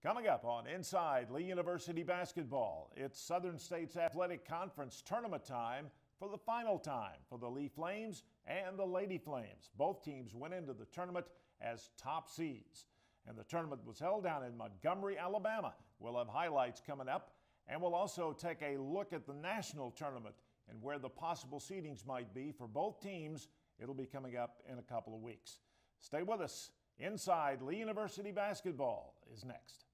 Coming up on Inside Lee University Basketball, it's Southern States Athletic Conference tournament time for the final time for the Lee Flames and the Lady Flames. Both teams went into the tournament as top seeds. And the tournament was held down in Montgomery, Alabama. We'll have highlights coming up, and we'll also take a look at the national tournament and where the possible seedings might be for both teams. It'll be coming up in a couple of weeks. Stay with us. Inside Lee University Basketball is next.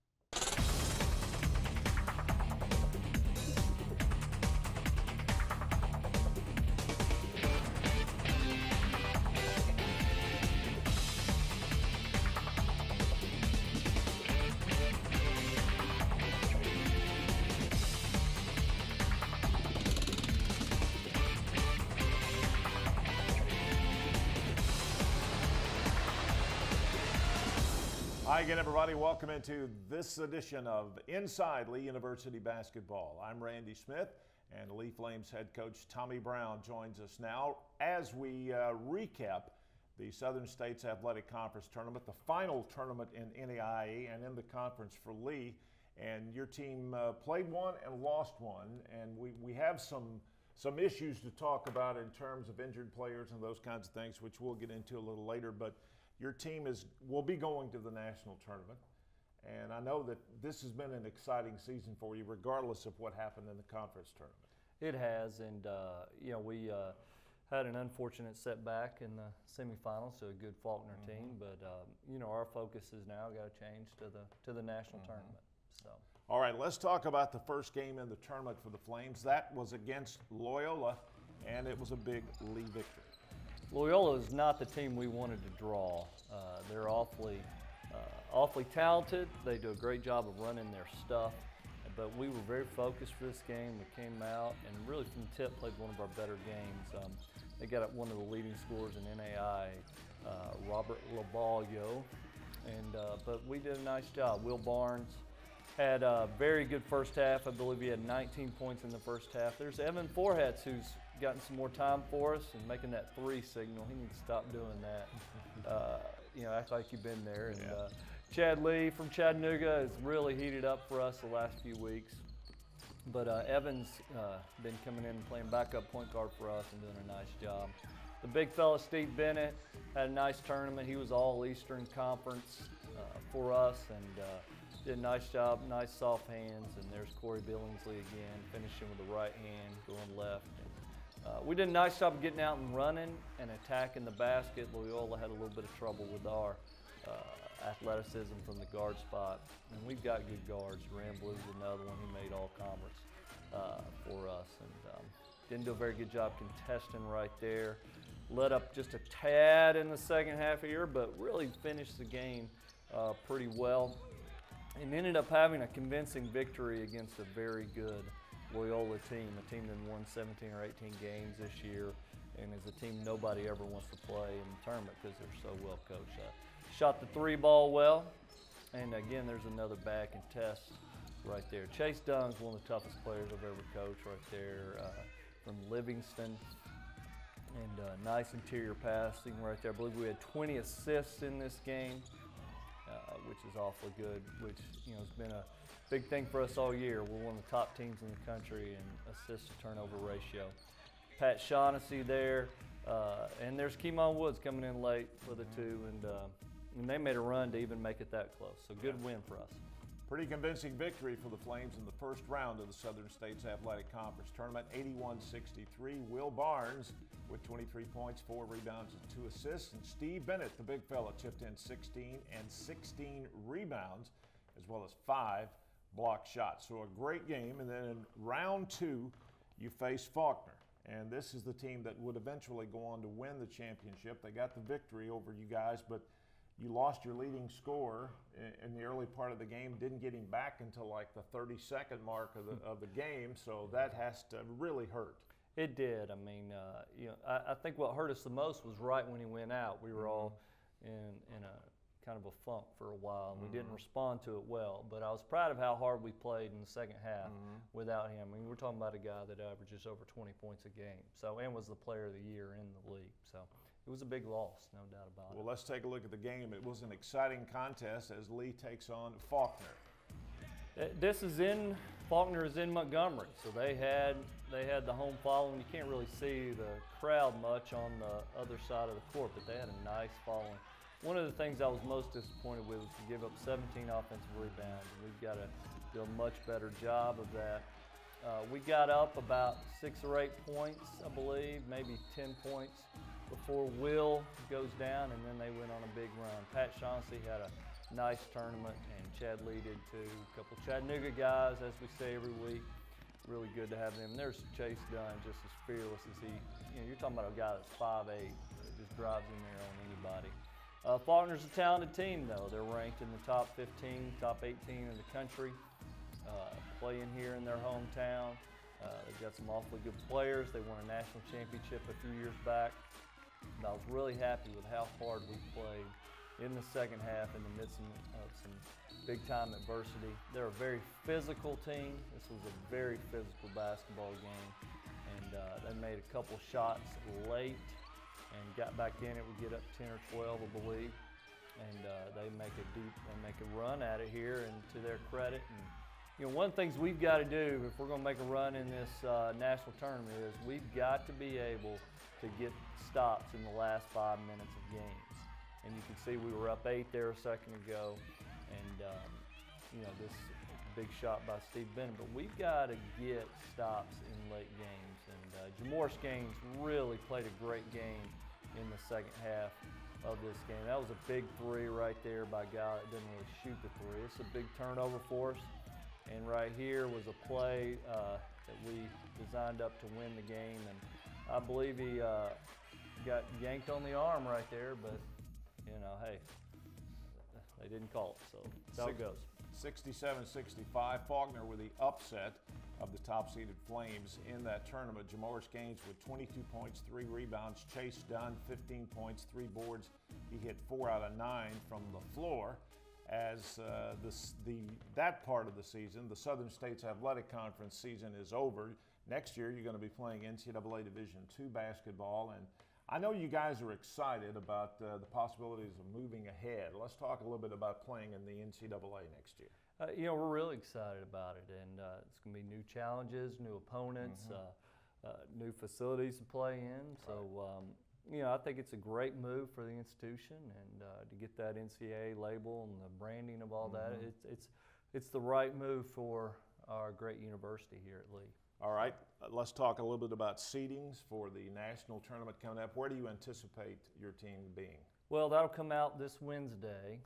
Hi again, everybody. Welcome into this edition of Inside Lee University Basketball. I'm Randy Smith, and Lee Flames head coach Tommy Brown joins us now as we recap the Southern States Athletic Conference tournament, the final tournament in NAIA and in the conference for Lee. And your team played one and lost one, and we have some issues to talk about in terms of injured players and those kinds of things, which we'll get into a little later. But your team will be going to the national tournament, and I know that this has been an exciting season for you, regardless of what happened in the conference tournament. It has, and we had an unfortunate setback in the semifinals to a good Faulkner team, but our focus is now got to change to the national tournament. So. All right, let's talk about the first game in the tournament for the Flames. That was against Loyola, and it was a big Lee victory. Loyola is not the team we wanted to draw. They're awfully talented. They do a great job of running their stuff, but we were very focused for this game. We came out and really from the tip played one of our better games. They got one of the leading scorers in NAIA, Robert Laballo, but we did a nice job. Will Barnes had a very good first half. I believe he had 19 points in the first half. There's Evan Forhats, who's gotten some more time for us and making that three signal. He needs to stop doing that. Act like you've been there. And Chad Lee from Chattanooga has really heated up for us the last few weeks. But Evan's been coming in and playing backup point guard for us and doing a nice job. The big fella, Steve Bennett, had a nice tournament. He was all Eastern Conference for us and did a nice job, nice soft hands. And there's Corey Billingsley again, finishing with the right hand, going left. And, we did a nice job of getting out and running and attacking the basket. Loyola had a little bit of trouble with our athleticism from the guard spot. And we've got good guards. Rambler's another one who made all conference for us. And didn't do a very good job contesting right there. Let up just a tad in the second half here, but really finished the game pretty well. And ended up having a convincing victory against a very good Loyola team, a team that won 17 or 18 games this year, and is a team nobody ever wants to play in the tournament because they're so well coached. Shot the three ball well, and again, there's another bad contest right there. Chase Dunn's one of the toughest players I've ever coached right there from Livingston, and nice interior passing right there. I believe we had 20 assists in this game. Which is awfully good, which has been a big thing for us all year. We're one of the top teams in the country in assist to turnover ratio. Pat Shaughnessy there, and there's Keemon Woods coming in late for the two, and they made a run to even make it that close. So good win for us. Pretty convincing victory for the Flames in the first round of the Southern States Athletic Conference tournament, 81-63. Will Barnes with 23 points, 4 rebounds, and 2 assists. And Steve Bennett, the big fella, chipped in 16 and 16 rebounds, as well as 5 block shots. So a great game. And then in round 2, you face Faulkner. And this is the team that would eventually go on to win the championship. They got the victory over you guys, but you lost your leading scorer in the early part of the game, didn't get him back until like the 30-second mark of the game, so that has to really hurt. It did. I mean, I think what hurt us the most was right when he went out. We were all in a kind of a funk for a while, and we didn't respond to it well. But I was proud of how hard we played in the second half without him. I mean, we're talking about a guy that averages over 20 points a game, and was the player of the year in the league. So it was a big loss, no doubt about it. Well, let's take a look at the game. It was an exciting contest as Lee takes on Faulkner. This is in, Faulkner is in Montgomery, so they had the home following. You can't really see the crowd much on the other side of the court, but they had a nice following. One of the things I was most disappointed with was to give up 17 offensive rebounds. We've got to do a much better job of that. We got up about 6 or 8 points, I believe, maybe 10 points before Will goes down, and then they went on a big run. Pat Chauncey had a nice tournament, and Chad Lee did too. A couple Chattanooga guys, as we say every week. Really good to have them. And there's Chase Dunn, just as fearless as he. You know, you're talking about a guy that's 5'8", that just drives in there on anybody. Faulkner's a talented team, though. They're ranked in the top 15, top 18 in the country. Playing here in their hometown. They've got some awfully good players. They won a national championship a few years back. And I was really happy with how hard we played in the second half in the midst of some big-time adversity. They're a very physical team. This was a very physical basketball game. And they made a couple shots late and got back in it. We get up 10 or 12, I believe. And they make a run at it here, and to their credit. And, you know, one of the things we've got to do if we're going to make a run in this national tournament is we've got to be able to get stops in the last 5 minutes of games. And you can see we were up 8 there a second ago, and you know, this big shot by Steve Bennett. But we've got to get stops in late games. And Jamoris Gaines really played a great game in the second half of this game. That was a big 3 right there by a guy that didn't really shoot the 3. It's a big turnover for us. And right here was a play that we designed up to win the game, and I believe he got yanked on the arm right there, but you know, hey, they didn't call it, so that's how it goes. 67-65, Faulkner with the upset of the top-seeded Flames in that tournament. Jamoris Gaines with 22 points, 3 rebounds. Chase Dunn, 15 points, 3 boards. He hit 4 out of 9 from the floor. As that part of the season, the Southern States Athletic Conference season is over. Next year, you're going to be playing NCAA Division II basketball, and I know you guys are excited about the possibilities of moving ahead. Let's talk a little bit about playing in the NCAA next year. You know, we're really excited about it, and it's going to be new challenges, new opponents, new facilities to play in. So, you know, I think it's a great move for the institution, and to get that NCAA label and the branding of all that, it's the right move for our great university here at Lee. All right, let's talk a little bit about seedings for the national tournament coming up. Where do you anticipate your team being? Well, that'll come out this Wednesday,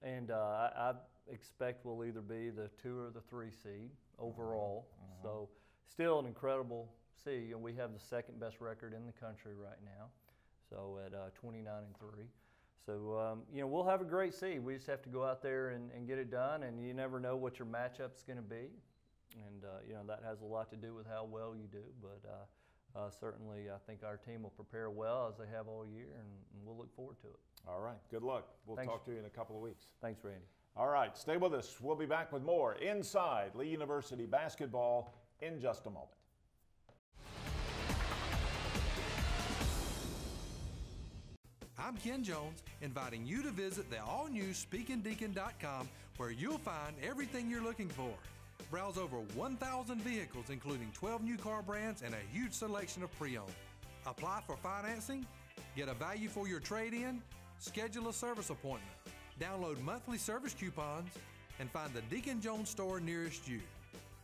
and I expect we'll either be the 2 or the 3 seed overall. So still an incredible seed, and we have the 2nd best record in the country right now. So at 29-3. So, you know, we'll have a great seed. We just have to go out there and get it done, and you never know what your matchup's going to be. And, you know, that has a lot to do with how well you do. But certainly I think our team will prepare well, as they have all year, and we'll look forward to it. All right. Good luck. We'll Thanks. talk to you in a couple of weeks. Thanks, Randy. All right. Stay with us. We'll be back with more Inside Lee University Basketball in just a moment. I'm Ken Jones, inviting you to visit the all-new SpeakingDeacon.com, where you'll find everything you're looking for. Browse over 1,000 vehicles, including 12 new car brands and a huge selection of pre-owned. Apply for financing, get a value for your trade-in, schedule a service appointment, download monthly service coupons, and find the Deacon Jones store nearest you.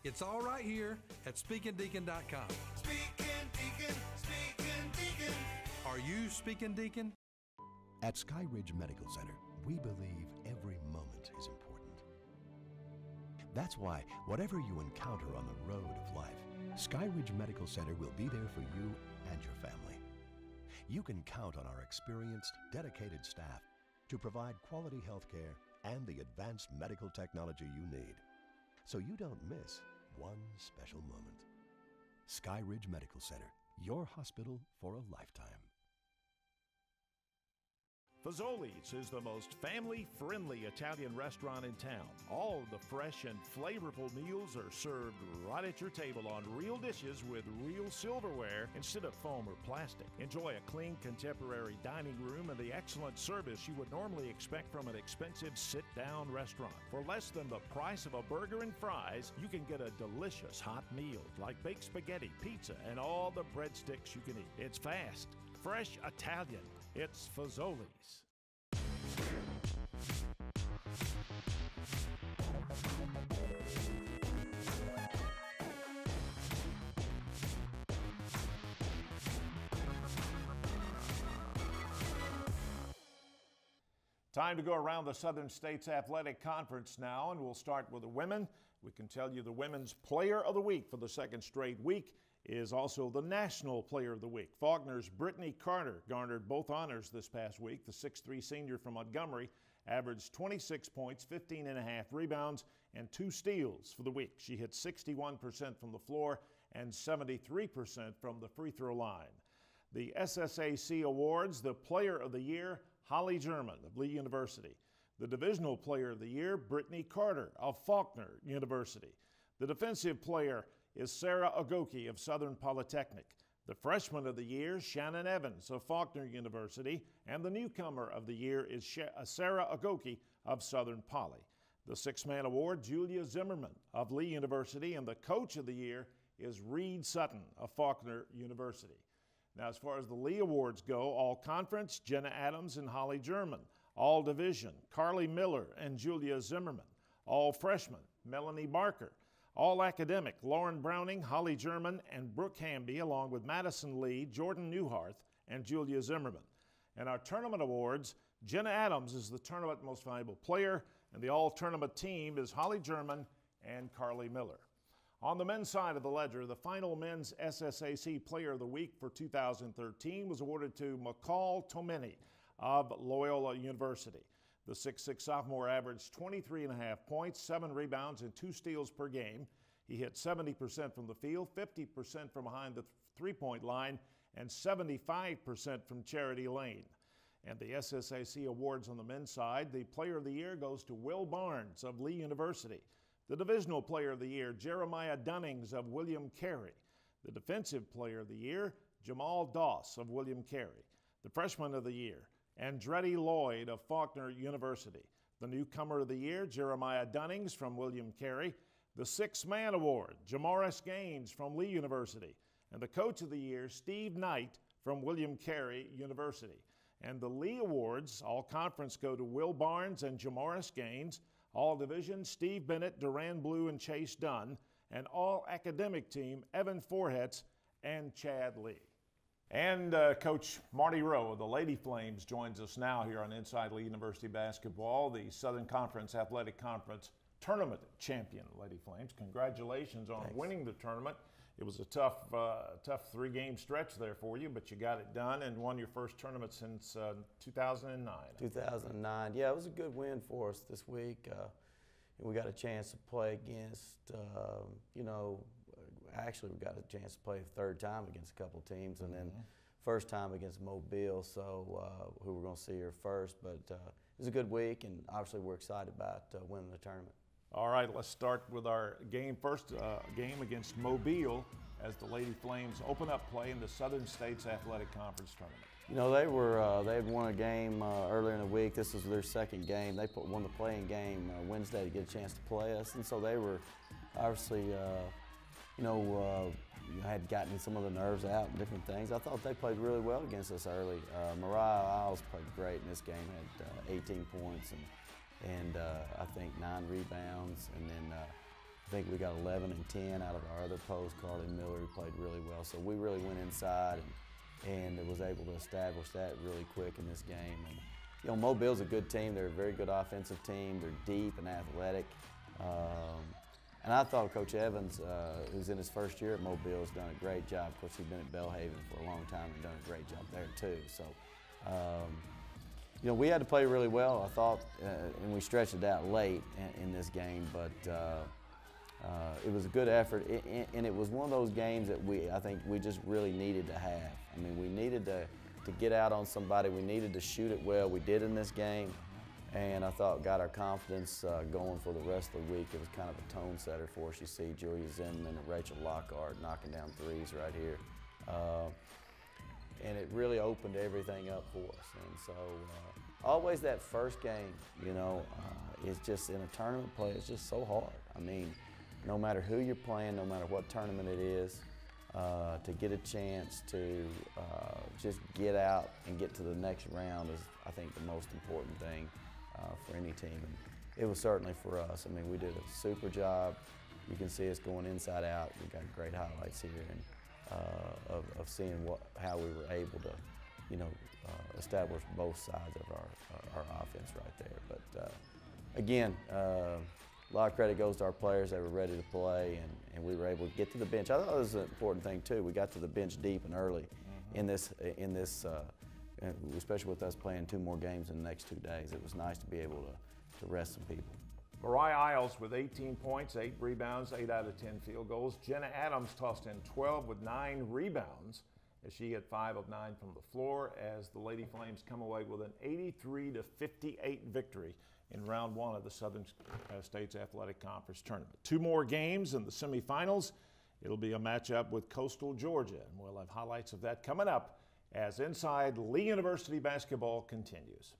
It's all right here at SpeakingDeacon.com. Speaking Deacon, Speaking Deacon. Are you Speaking Deacon? At Sky Ridge Medical Center, we believe every moment is important. That's why, whatever you encounter on the road of life, Sky Ridge Medical Center will be there for you and your family. You can count on our experienced, dedicated staff to provide quality health care and the advanced medical technology you need, so you don't miss one special moment. Sky Ridge Medical Center, your hospital for a lifetime. Fazoli's is the most family-friendly Italian restaurant in town. All of the fresh and flavorful meals are served right at your table on real dishes with real silverware instead of foam or plastic. Enjoy a clean, contemporary dining room and the excellent service you would normally expect from an expensive sit-down restaurant. For less than the price of a burger and fries, you can get a delicious hot meal like baked spaghetti, pizza, and all the breadsticks you can eat. It's fast, fresh Italian. It's Fazoli's. Time to go around the Southern States Athletic Conference now, and we'll start with the women. We can tell you the Women's Player of the Week for the second straight week is also the National Player of the Week. Faulkner's Brittany Carter garnered both honors this past week. The 6'3" senior from Montgomery averaged 26 points, 15.5 rebounds, and 2 steals for the week. She hit 61% from the floor and 73% from the free throw line. The SSAC awards the Player of the Year, Holly German of Lee University. The Divisional Player of the Year, Brittany Carter of Faulkner University. The Defensive Player is Sarah Agoki of Southern Polytechnic. The Freshman of the Year, Shannon Evans of Faulkner University. And the Newcomer of the Year is Sarah Agoki of Southern Poly. The Six-Man Award, Julia Zimmerman of Lee University. And the Coach of the Year is Reed Sutton of Faulkner University. Now, as far as the Lee Awards go, All Conference, Jenna Adams and Holly German. All Division, Carly Miller and Julia Zimmerman. All Freshmen, Melanie Barker. All Academic, Lauren Browning, Holly German, and Brooke Hamby, along with Madison Lee, Jordan Newharth, and Julia Zimmerman. And our Tournament Awards, Jenna Adams is the Tournament Most Valuable Player, and the All-Tournament team is Holly German and Carly Miller. On the men's side of the ledger, the final men's SSAC Player of the Week for 2013 was awarded to McCall Tomini of Loyola University. The 6'6" sophomore averaged 23.5 points, 7 rebounds, and 2 steals per game. He hit 70% from the field, 50% from behind the three-point line, and 75% from charity lane. And the SSAC awards on the men's side, the Player of the Year goes to Will Barnes of Lee University. The Divisional Player of the Year, Jeremiah Dunnings of William Carey. The Defensive Player of the Year, Jamal Doss of William Carey. The Freshman of the Year, Andretti Lloyd of Faulkner University. The Newcomer of the Year, Jeremiah Dunnings from William Carey. The Six-Man Award, Jamaris Gaines from Lee University. And the Coach of the Year, Steve Knight from William Carey University. And the Lee Awards, All Conference, go to Will Barnes and Jamaris Gaines. All Division, Steve Bennett, Duran Blue, and Chase Dunn. And All Academic team, Evan Forhetz and Chad Lee. And Coach Marty Rowe of the Lady Flames joins us now here on Inside Lee University Basketball, the Southern Conference Athletic Conference Tournament champion, Lady Flames. Congratulations on winning the tournament. It was a tough 3-game stretch there for you, but you got it done and won your first tournament since 2009. 2009, yeah, it was a good win for us this week. We got a chance to play against, actually we got a chance to play a third time against a couple teams, and then first time against Mobile, so who we're going to see here first. But it was a good week, and obviously we're excited about winning the tournament. All right, let's start with our first game against Mobile as the Lady Flames open up play in the Southern States Athletic Conference Tournament. You know, they had won a game earlier in the week. This was their second game. They won the playing game Wednesday to get a chance to play us, and so they were obviously, had gotten some of the nerves out and different things. I thought they played really well against us early. Mariah Isles played great in this game, had 18 points and I think 9 rebounds, and then I think we got 11 and 10 out of our other post. Carly Miller, who played really well. So we really went inside and was able to establish that really quick in this game. And, Mobile's a good team. They're a very good offensive team. They're deep and athletic. And I thought Coach Evans, who's in his first year at Mobile, has done a great job. Of course, he's been at Belhaven for a long time and done a great job there too. So, we had to play really well, I thought, and we stretched it out late in this game, but it was a good effort, and it was one of those games that I think we just really needed to have. I mean, we needed to to get out on somebody. We needed to shoot it well. We did in this game, and I thought got our confidence going for the rest of the week. It was kind of a tone setter for us. You see Julia Zinman and Rachel Lockhart knocking down threes right here. And it really opened everything up for us. And so always that first game, you know, it's just in a tournament play, it's just so hard. I mean, no matter who you're playing, no matter what tournament it is, to get a chance to just get out and get to the next round is, I think, the most important thing for any team. And it was certainly for us. I mean, we did a super job. You can see us going inside out. We got great highlights here and of seeing how we were able to, you know, establish both sides of our offense right there. But again, a lot of credit goes to our players. They were ready to play, and we were able to get to the bench. I thought it was an important thing too. We got to the bench deep and early in this, especially with us playing 2 more games in the next 2 days. It was nice to be able to rest some people. Mariah Isles with 18 points, 8 rebounds, 8 out of 10 field goals. Jenna Adams tossed in 12 with 9 rebounds as she hit 5 of 9 from the floor as the Lady Flames come away with an 83-58 victory in round 1 of the Southern States Athletic Conference Tournament. 2 more games in the semifinals. It'll be a matchup with Coastal Georgia, and we'll have highlights of that coming up as Inside Lee University basketball continues.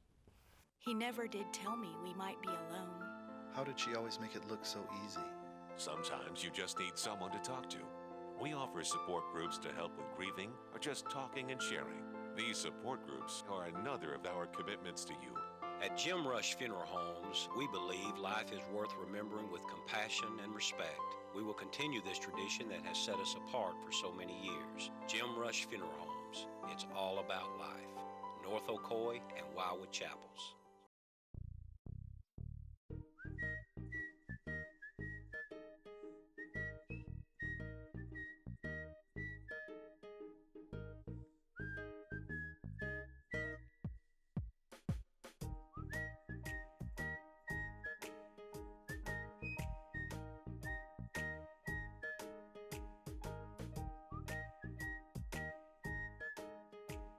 He never did tell me we might be alone. How did she always make it look so easy? Sometimes you just need someone to talk to. We offer support groups to help with grieving or just talking and sharing. These support groups are another of our commitments to you. At Jim Rush Funeral Homes, we believe life is worth remembering with compassion and respect. We will continue this tradition that has set us apart for so many years. Jim Rush Funeral Homes, it's all about life. North Ocoee and Wildwood Chapels.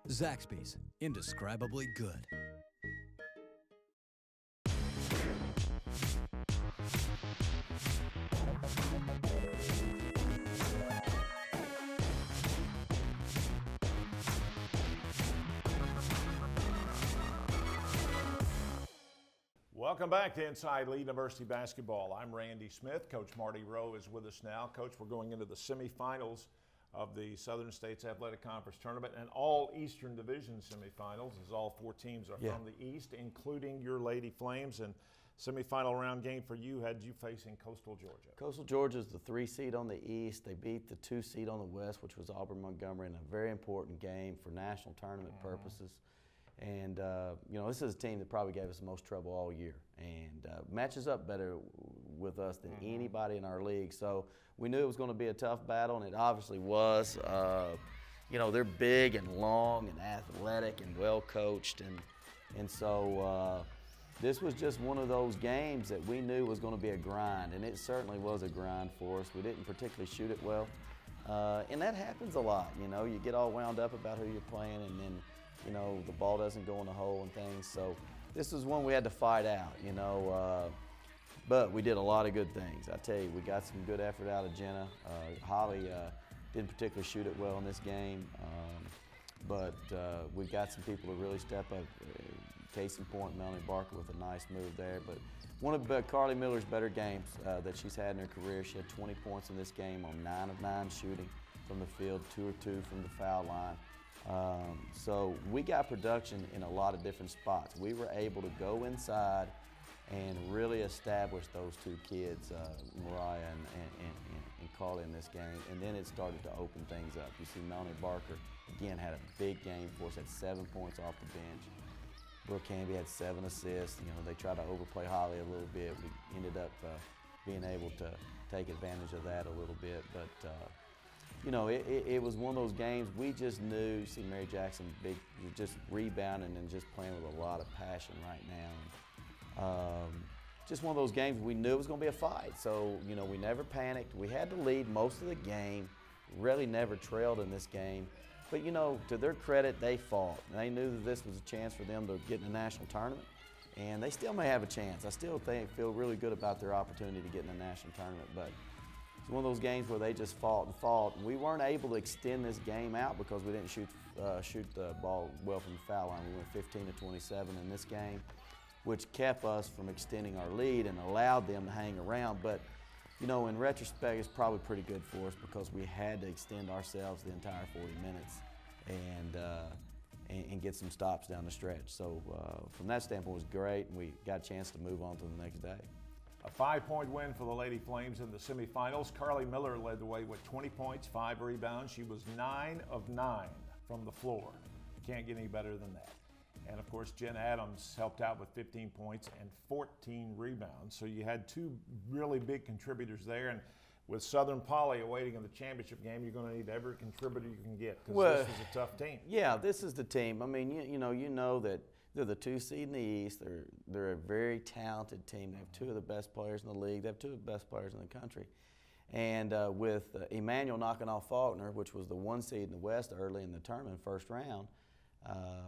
Zaxby's, indescribably good. Welcome back to Inside Lee University basketball. I'm Randy Smith. Coach Marty Rowe is with us now. Coach, we're going into the semifinals of the Southern States Athletic Conference Tournament and all Eastern Division semifinals, as all 4 teams are from the East, including your Lady Flames. And semifinal round game for you had you facing Coastal Georgia. Coastal Georgia is the 3 seed on the East. They beat the 2 seed on the West, which was Auburn Montgomery, in a very important game for national tournament purposes. And, you know, this is a team that probably gave us the most trouble all year and matches up better with us than anybody in our league. So we knew it was going to be a tough battle, and it obviously was. You know, they're big and long and athletic and well coached. And so this was just one of those games that we knew was going to be a grind, and it certainly was a grind for us. We didn't particularly shoot it well. And that happens a lot, you know. You get all wound up about who you're playing, and then, you know, the ball doesn't go in the hole and things. So this was one we had to fight out, you know. But we did a lot of good things. I tell you, we got some good effort out of Jenna. Holly didn't particularly shoot it well in this game, but we got some people to really step up. Case in point, Melanie Barker with a nice move there. But one of Carly Miller's better games that she's had in her career. She had 20 points in this game on 9 of 9 shooting from the field, 2 of 2 from the foul line. So we got production in a lot of different spots. We were able to go inside and really establish those 2 kids, Mariah and Carly, in this game. And then it started to open things up. You see Melanie Barker, again, had a big game for us, had 7 points off the bench. Brooke Canby had 7 assists. You know, they tried to overplay Holly a little bit. We ended up being able to take advantage of that a little bit. But, you know, it was one of those games we just knew. You see Mary Jackson just rebounding and just playing with a lot of passion right now. Just one of those games we knew it was going to be a fight. So, you know, we never panicked. We had to lead most of the game, really never trailed in this game. But, you know, to their credit, they fought. They knew that this was a chance for them to get in the national tournament, and they still may have a chance. I still feel really good about their opportunity to get in the national tournament, but it's one of those games where they just fought and fought. And we weren't able to extend this game out because we didn't shoot the ball well from the foul line. We went 15 to 27 in this game, which kept us from extending our lead and allowed them to hang around. But, you know, in retrospect, it's probably pretty good for us because we had to extend ourselves the entire 40 minutes and get some stops down the stretch. So from that standpoint, it was great, and we got a chance to move on to the next day. A 5-point win for the Lady Flames in the semifinals. Carly Miller led the way with 20 points, 5 rebounds. She was 9 of 9 from the floor. Can't get any better than that. And of course, Jen Adams helped out with 15 points and 14 rebounds. So you had 2 really big contributors there. And with Southern Poly awaiting in the championship game, you're going to need every contributor you can get because this is a tough team. Yeah, this is the team. I mean, you know that they're the 2 seed in the East. They're a very talented team. They have 2 of the best players in the league. They have 2 of the best players in the country. And with Emmanuel knocking off Faulkner, which was the 1 seed in the West early in the tournament, first round,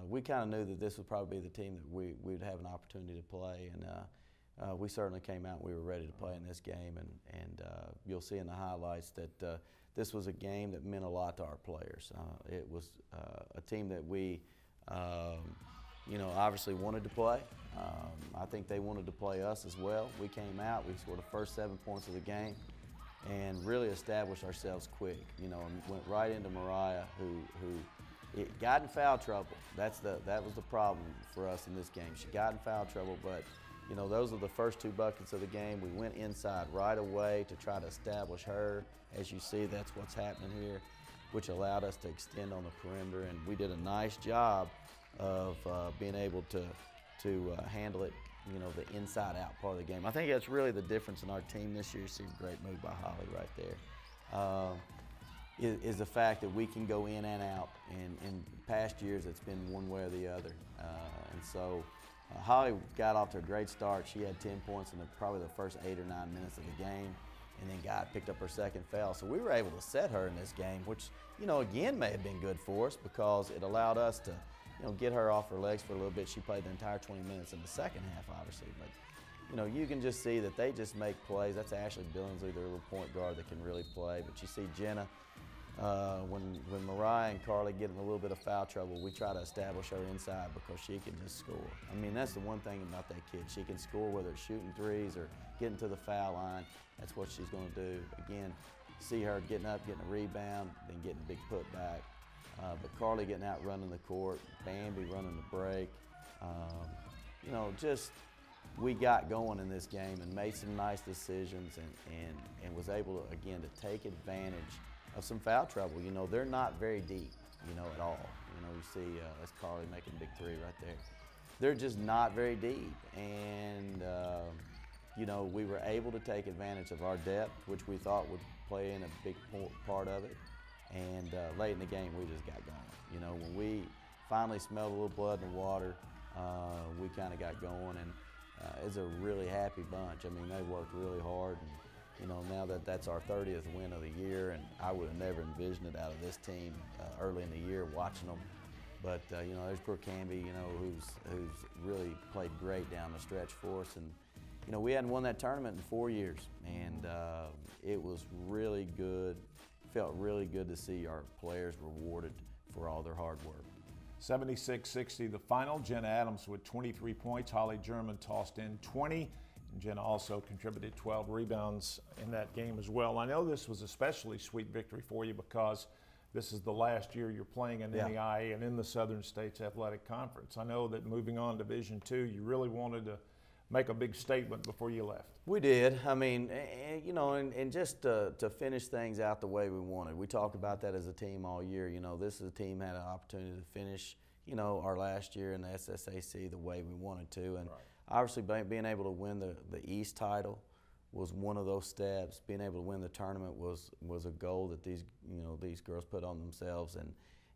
we kind of knew that this would probably be the team that we would have an opportunity to play. And we certainly came out and we were ready to play in this game. And you'll see in the highlights that this was a game that meant a lot to our players. It was a team that we you know, obviously wanted to play. I think they wanted to play us as well. We came out, we scored the first 7 points of the game and really established ourselves quick, you know, and went right into Mariah, who got in foul trouble. That was the problem for us in this game. She got in foul trouble, but, you know, those are the first 2 buckets of the game. We went inside right away to try to establish her. As you see, that's what's happening here, which allowed us to extend on the perimeter, and we did a nice job of being able to handle it, you know, the inside-out part of the game. I think that's really the difference in our team this year. You see a great move by Holly right there. Is the fact that we can go in and out. And in past years, it's been one way or the other. And so Holly got off to a great start. She had 10 points in probably the first 8 or 9 minutes of the game, and then picked up her second foul. So we were able to set her in this game, which, you know, again may have been good for us because it allowed us to, you know, get her off her legs for a little bit. She played the entire 20 minutes in the second half, obviously. But, you know, you can just see that they just make plays. That's Ashley Billingsley, their little point guard that can really play. But you see Jenna, when Mariah and Carly get in a little bit of foul trouble, we try to establish her inside because she can just score. I mean, that's the one thing about that kid. She can score whether it's shooting threes or getting to the foul line. That's what she's going to do. Again, see her getting up, getting a rebound, then getting a big putback. But Carly getting out running the court, Bambi running the break. You know, just we got going in this game and made some nice decisions and was able to, again, to take advantage of some foul trouble. You know, they're not very deep, you know, at all. You know, you see that's Carly making a big 3 right there. They're just not very deep. And, you know, we were able to take advantage of our depth, which we thought would play in a big part of it. And late in the game, we just got going. You know, when we finally smelled a little blood in the water, we kind of got going, and it's a really happy bunch. I mean, they worked really hard, and, you know, now that's our 30th win of the year, and I would have never envisioned it out of this team early in the year watching them. But, you know, there's poor Canby, you know, who's really played great down the stretch for us. And, you know, we hadn't won that tournament in 4 years, and it was really good. Felt really good to see our players rewarded for all their hard work. 76-60 the final. Jenna Adams with 23 points. Holly German tossed in 20. And Jenna also contributed 12 rebounds in that game as well. I know this was a especially sweet victory for you because this is the last year you're playing in NAIA and in the Southern States Athletic Conference. I know that moving on to Division II, you really wanted to make a big statement before you left. We did. I mean, you know, and just to finish things out the way we wanted. We talked about that as a team all year. You know, this is a team had an opportunity to finish, you know, our last year in the SSAC the way we wanted to. And obviously being able to win the East title was one of those steps. Being able to win the tournament was a goal that these girls put on themselves.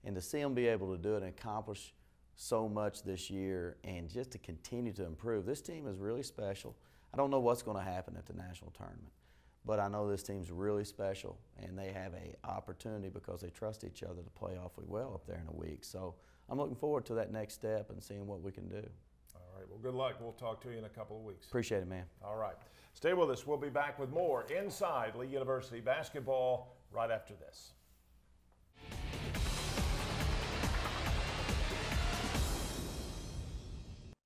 And to see them be able to do it and accomplish so much this year and just to continue to improve. This team is really special. I don't know what's going to happen at the national tournament, But I know this team's really special, and they have an opportunity because they trust each other to play awfully well up there in a week. So I'm looking forward to that next step and seeing what we can do. All right, well, good luck. We'll talk to you in a couple of weeks. Appreciate it, man. All right. Stay with us. We'll be back with more Inside Lee University basketball right after this.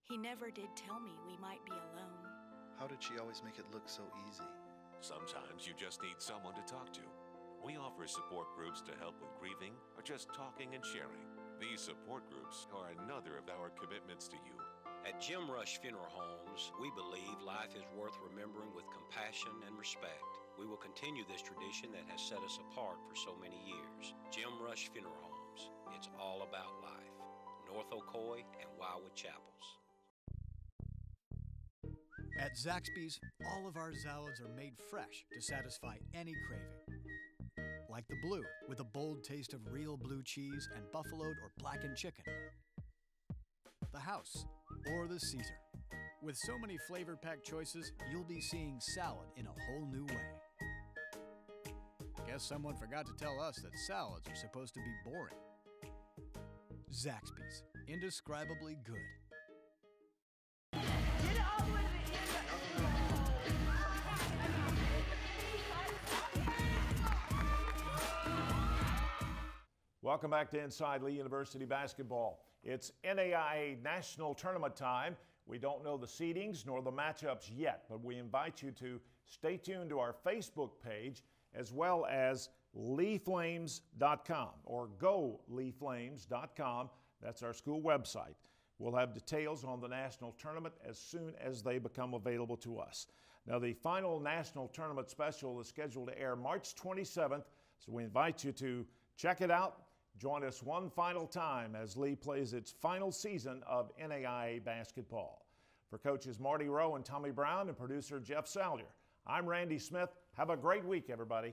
He never did tell me we might be alone. How did she always make it look so easy? Sometimes you just need someone to talk to. We offer support groups to help with grieving or just talking and sharing. These support groups are another of our commitments to you. At Jim Rush Funeral Homes, we believe life is worth remembering with compassion and respect. We will continue this tradition that has set us apart for so many years. Jim Rush Funeral Homes. It's all about life. North Ocoee and Wildwood Chapels. At Zaxby's, all of our salads are made fresh to satisfy any craving. Like the blue, with a bold taste of real blue cheese and buffaloed or blackened chicken. The house, or the Caesar. With so many flavor-packed choices, you'll be seeing salad in a whole new way. Guess someone forgot to tell us that salads are supposed to be boring. Zaxby's, indescribably good. Welcome back to Inside Lee University basketball. It's NAIA National Tournament time. We don't know the seedings nor the matchups yet, but we invite you to stay tuned to our Facebook page as well as LeeFlames.com or GoLeeFlames.com. That's our school website. We'll have details on the national tournament as soon as they become available to us. Now, the final national tournament special is scheduled to air March 27th, so we invite you to check it out. Join us one final time as Lee plays its final season of NAIA basketball. For coaches Marty Rowe and Tommy Brown and producer Jeff Salyer, I'm Randy Smith. Have a great week, everybody.